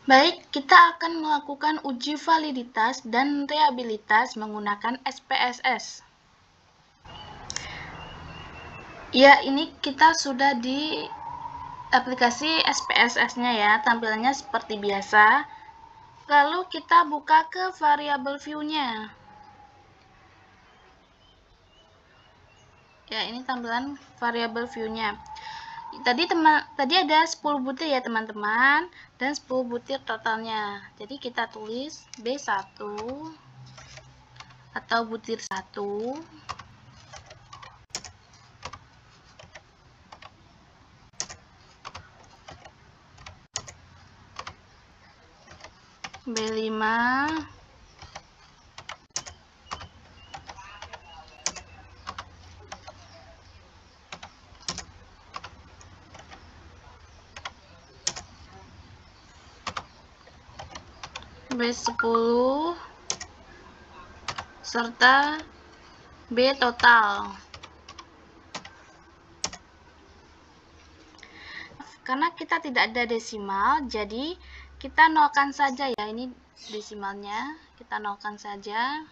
Baik, kita akan melakukan uji validitas dan reliabilitas menggunakan SPSS. Ya, ini kita sudah di aplikasi SPSS-nya ya, tampilannya seperti biasa. Lalu kita buka ke variable view-nya. Ya, ini tampilan variable view-nya. Tadi ada 10 butir ya teman-teman, dan 10 butir totalnya. Jadi kita tulis B1 atau butir 1, B5, B10, serta B total. Karena kita tidak ada desimal, jadi kita nolkan saja ya. Ini desimalnya, kita nolkan saja.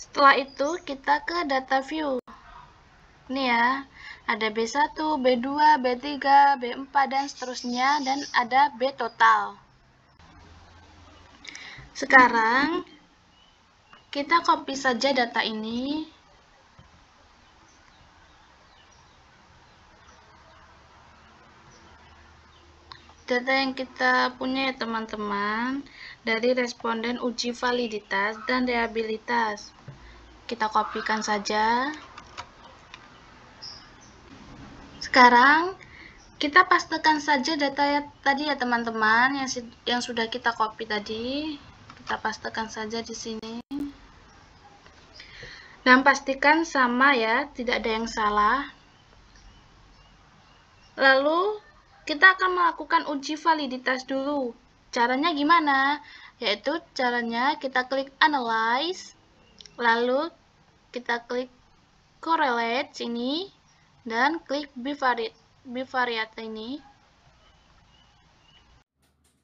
Setelah itu kita ke data view. Ini ya, ada B1, B2, B3, B4, dan seterusnya, dan ada B total. Sekarang, kita copy saja data ini. Data yang kita punya ya teman-teman, dari responden uji validitas dan reliabilitas. Kita kopikan saja. Sekarang, kita pastekan saja data tadi ya teman-teman, yang sudah kita copy tadi. Kita pastekan saja di sini. Dan pastikan sama ya, tidak ada yang salah. Lalu, kita akan melakukan uji validitas dulu. Caranya gimana? Yaitu caranya kita klik Analyze, lalu kita klik Correlate sini, dan klik Bivariate ini.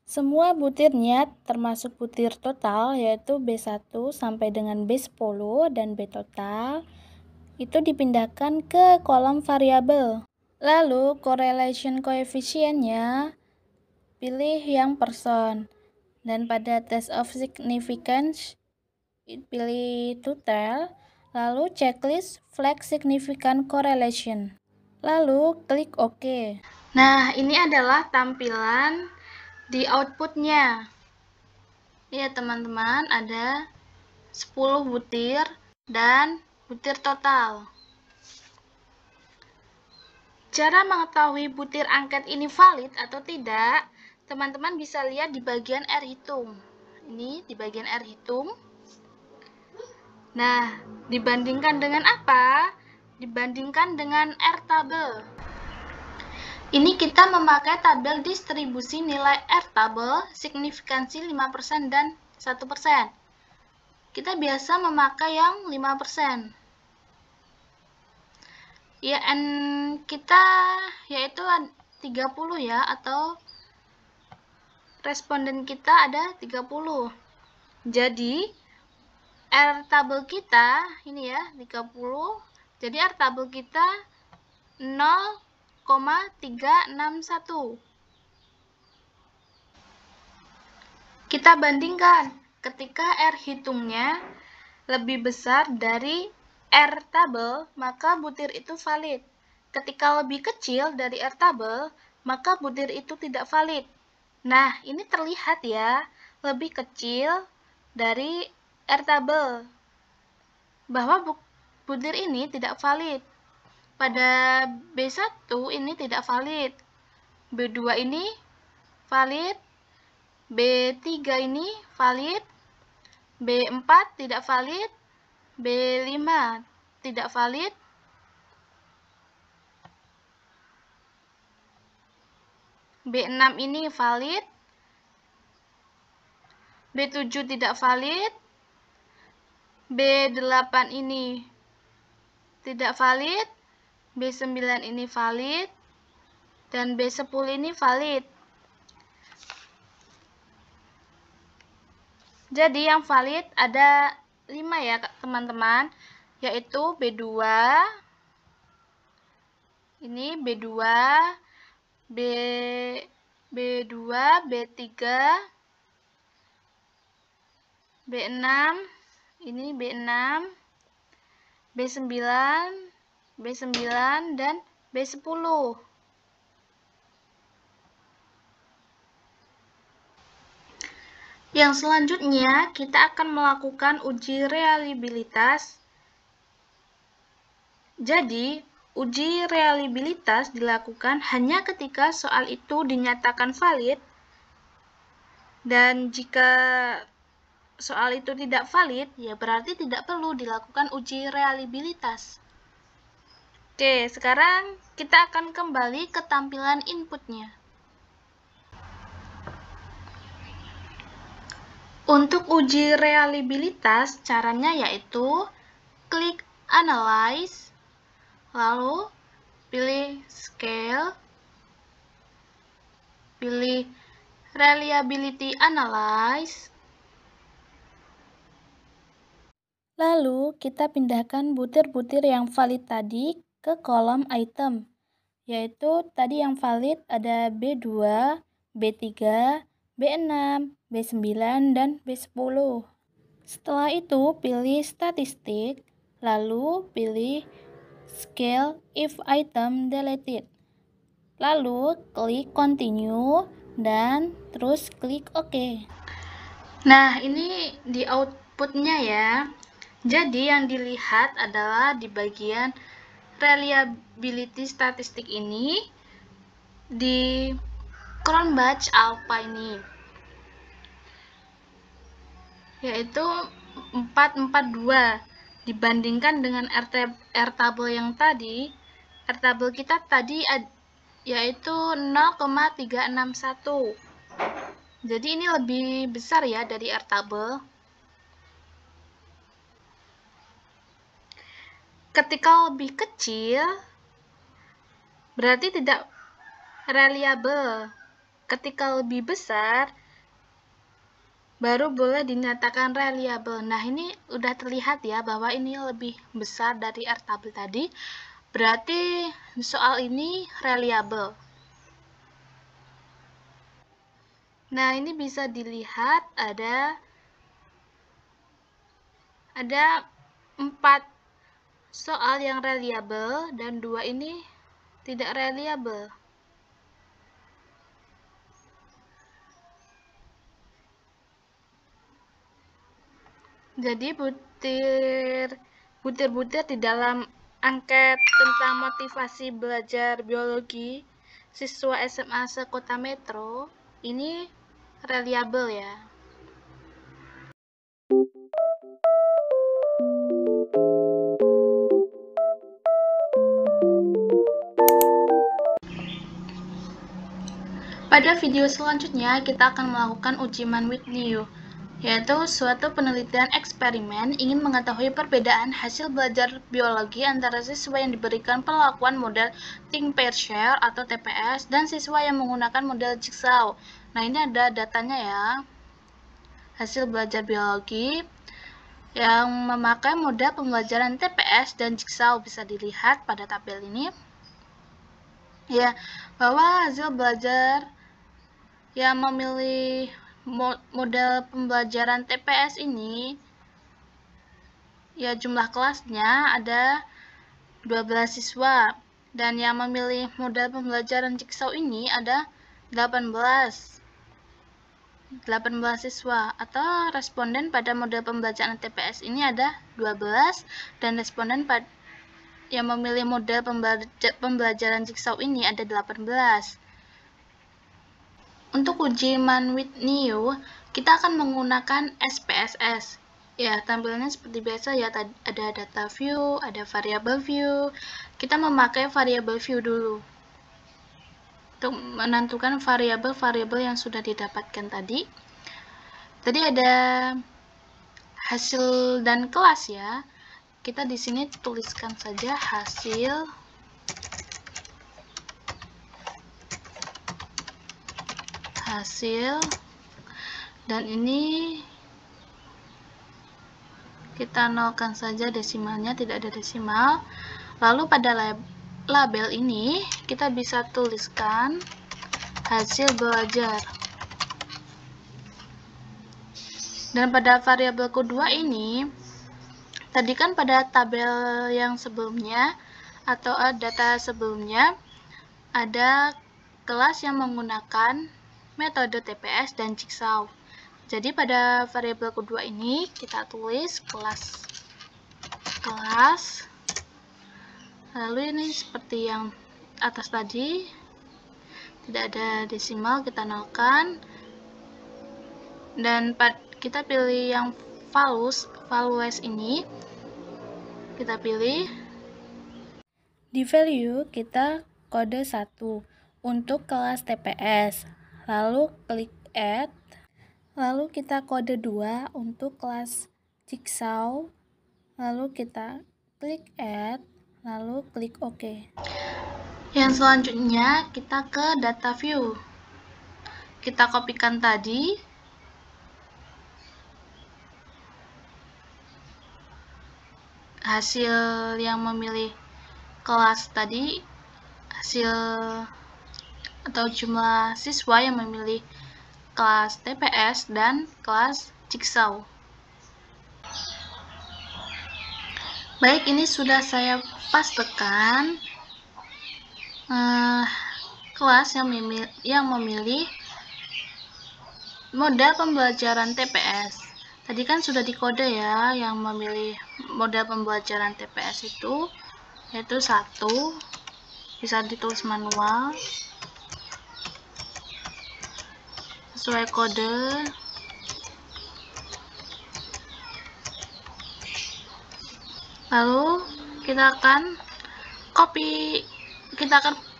Semua butirnya termasuk butir total yaitu B1 sampai dengan B10 dan B total itu dipindahkan ke kolom variabel. Lalu correlation coefficient-nya pilih yang %, dan pada test of significance pilih total, lalu checklist flag significant correlation, lalu klik OK. Nah, ini adalah tampilan di outputnya. Ya teman-teman, ada 10 butir dan butir total. Cara mengetahui butir angket ini valid atau tidak, teman-teman bisa lihat di bagian R hitung. Ini di bagian R hitung. Nah, dibandingkan dengan apa? Dibandingkan dengan R tabel. Ini kita memakai tabel distribusi nilai R tabel, signifikansi 5% dan 1%. Kita biasa memakai yang 5%. Ya, N kita yaitu 30 ya, atau responden kita ada 30. Jadi, R tabel kita ini ya, 30, Jadi R tabel kita 0,361. Kita bandingkan ketika R hitungnya lebih besar dari R tabel, maka butir itu valid. Ketika lebih kecil dari R tabel, maka butir itu tidak valid. Nah, ini terlihat ya, lebih kecil dari R tabel, bahwa butir ini tidak valid. Pada B1 ini tidak valid, B2 ini valid, B3 ini valid, B4 tidak valid, B5 tidak valid, B6 ini valid, B7 tidak valid, B8 ini tidak valid, B9 ini valid, dan B10 ini valid. Jadi yang valid ada 5 ya teman-teman, yaitu B2, ini B2, B2, B3, B6, ini B6, B9, B9, dan B10. Yang selanjutnya, kita akan melakukan uji reliabilitas. Jadi, uji reliabilitas dilakukan hanya ketika soal itu dinyatakan valid, dan jika soal itu tidak valid, ya berarti tidak perlu dilakukan uji reliabilitas. Oke, sekarang kita akan kembali ke tampilan inputnya. Untuk uji reliabilitas, caranya yaitu klik Analyze, lalu pilih Scale, pilih Reliability Analyze. Lalu kita pindahkan butir-butir yang valid tadi ke kolom item, yaitu tadi yang valid ada B2, B3, B6, B9, dan B10. Setelah itu pilih statistik, lalu pilih scale if item deleted. Lalu klik continue dan terus klik OK. Nah, ini di outputnya ya. Jadi yang dilihat adalah di bagian reliability statistik ini di Cronbach Alpha ini, yaitu 442 dibandingkan dengan R tabel yang tadi. R tabel kita tadi yaitu 0,361. Jadi ini lebih besar ya dari R tabel. Ketika lebih kecil, berarti tidak reliable. Ketika lebih besar, baru boleh dinyatakan reliable. Nah, ini udah terlihat ya bahwa ini lebih besar dari R tabel tadi. Berarti soal ini reliable. Nah, ini bisa dilihat ada 4 soal yang reliable dan 2 ini tidak reliable. Jadi butir-butir di dalam angket tentang motivasi belajar biologi siswa SMA sekota Metro ini reliable ya. Pada video selanjutnya, kita akan melakukan uji Mann-Whitney, yaitu suatu penelitian eksperimen ingin mengetahui perbedaan hasil belajar biologi antara siswa yang diberikan perlakuan model Think Pair Share atau TPS dan siswa yang menggunakan model Jigsaw. Nah, ini ada datanya ya. Hasil belajar biologi. yang memakai model pembelajaran TPS dan Jigsaw. Bisa dilihat pada tabel ini ya, bahwa hasil belajar yang memilih model pembelajaran TPS ini ya, jumlah kelasnya ada 12 siswa, dan yang memilih model pembelajaran Jigsaw ini ada 18 siswa, atau responden pada model pembelajaran TPS ini ada 12, dan responden yang memilih model pembelajaran Jigsaw ini ada 18. Untuk uji Man-Whitney, kita akan menggunakan SPSS. Ya, tampilannya seperti biasa ya, ada data view, ada variable view. Kita memakai variable view dulu untuk menentukan variabel-variabel yang sudah didapatkan tadi. Tadi ada hasil dan kelas ya. Kita di sini tuliskan saja hasil dan ini kita nolkan saja desimalnya, tidak ada desimal. Lalu pada label ini kita bisa tuliskan hasil belajar. Dan pada variabel kedua ini, tadi kan pada tabel yang sebelumnya atau data sebelumnya ada kelas yang menggunakan metode TPS dan Jigsaw. Jadi pada variabel kedua ini kita tulis kelas. Lalu ini seperti yang atas tadi, tidak ada desimal, kita nolkan. Dan kita pilih yang values ini, kita pilih. Di value kita kode 1 untuk kelas TPS, lalu klik add, lalu kita kode 2 untuk kelas Jigsaw, lalu kita klik add, lalu klik OK. Yang selanjutnya kita ke data view. Kita kopikan tadi. Hasil yang memilih kelas tadi, hasil atau jumlah siswa yang memilih kelas TPS dan kelas Jigsaw. Baik, ini sudah saya pastekan kelas yang memilih model pembelajaran TPS. Tadi kan sudah dikode ya, yang memilih model pembelajaran TPS itu yaitu 1, bisa ditulis manual sesuai kode. Lalu kita akan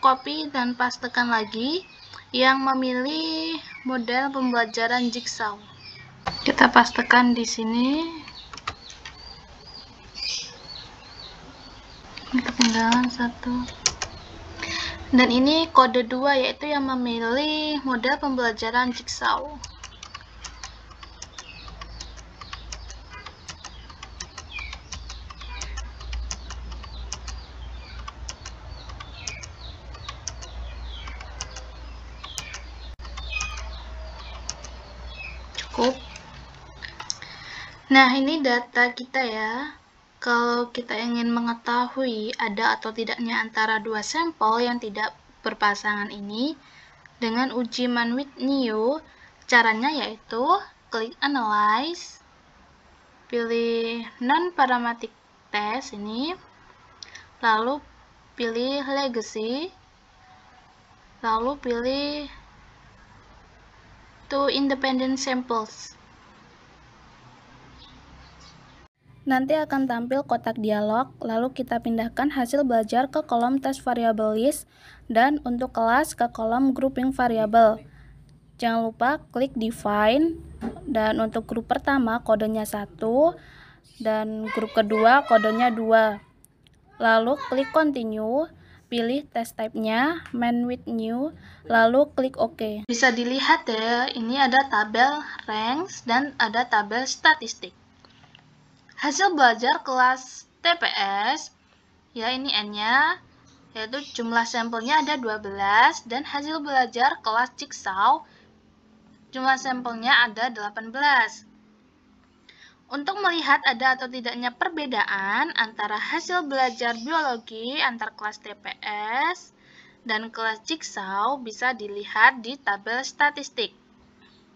copy dan pastekan lagi yang memilih model pembelajaran Jigsaw. Kita pastekan di sini. Ketinggalan 1. Dan ini kode 2, yaitu yang memilih model pembelajaran Jigsaw. Cukup. Nah, ini data kita ya. Kalau kita ingin mengetahui ada atau tidaknya antara dua sampel yang tidak berpasangan ini, dengan uji Man-Whitney, caranya yaitu klik Analyze, pilih Non-Parametric Test ini, lalu pilih Legacy, lalu pilih Two Independent Samples. Nanti akan tampil kotak dialog, lalu kita pindahkan hasil belajar ke kolom test variable list, dan untuk kelas ke kolom grouping variable. Jangan lupa klik define, dan untuk grup pertama kodenya 1, dan grup kedua kodenya 2. Lalu klik continue, pilih test type-nya Man-Whitney, lalu klik OK. Bisa dilihat ya, ini ada tabel ranks dan ada tabel statistik. Hasil belajar kelas TPS, ya ini N-nya, yaitu jumlah sampelnya ada 12, dan hasil belajar kelas Jigsaw, jumlah sampelnya ada 18. Untuk melihat ada atau tidaknya perbedaan antara hasil belajar biologi antar kelas TPS dan kelas Jigsaw bisa dilihat di tabel statistik.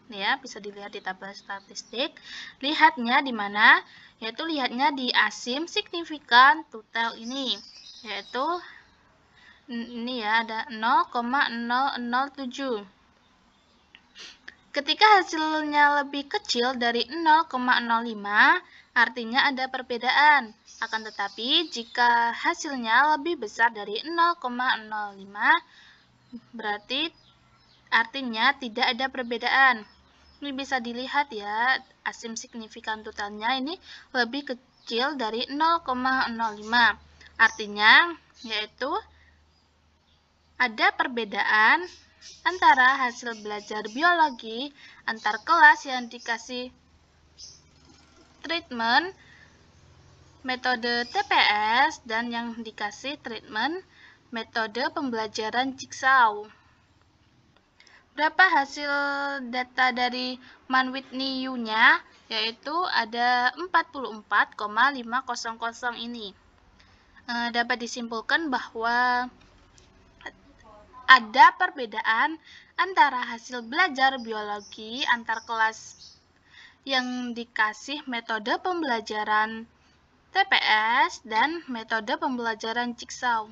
Ya, bisa dilihat di tabel statistik. Lihatnya di mana? Yaitu lihatnya di asim signifikan total ini, yaitu ini ya, ada 0,007. Ketika hasilnya lebih kecil dari 0,05, artinya ada perbedaan. Akan tetapi, jika hasilnya lebih besar dari 0,05, berarti artinya tidak ada perbedaan. Ini bisa dilihat ya, asim signifikan totalnya ini lebih kecil dari 0,05. Artinya, yaitu ada perbedaan antara hasil belajar biologi antar kelas yang dikasih treatment metode TPS dan yang dikasih treatment metode pembelajaran Jigsaw. Berapa hasil data dari Mann-Whitney U-nya? Yaitu ada 44,500 ini. Dapat disimpulkan bahwa ada perbedaan antara hasil belajar biologi antar kelas yang dikasih metode pembelajaran TPS dan metode pembelajaran Jigsaw.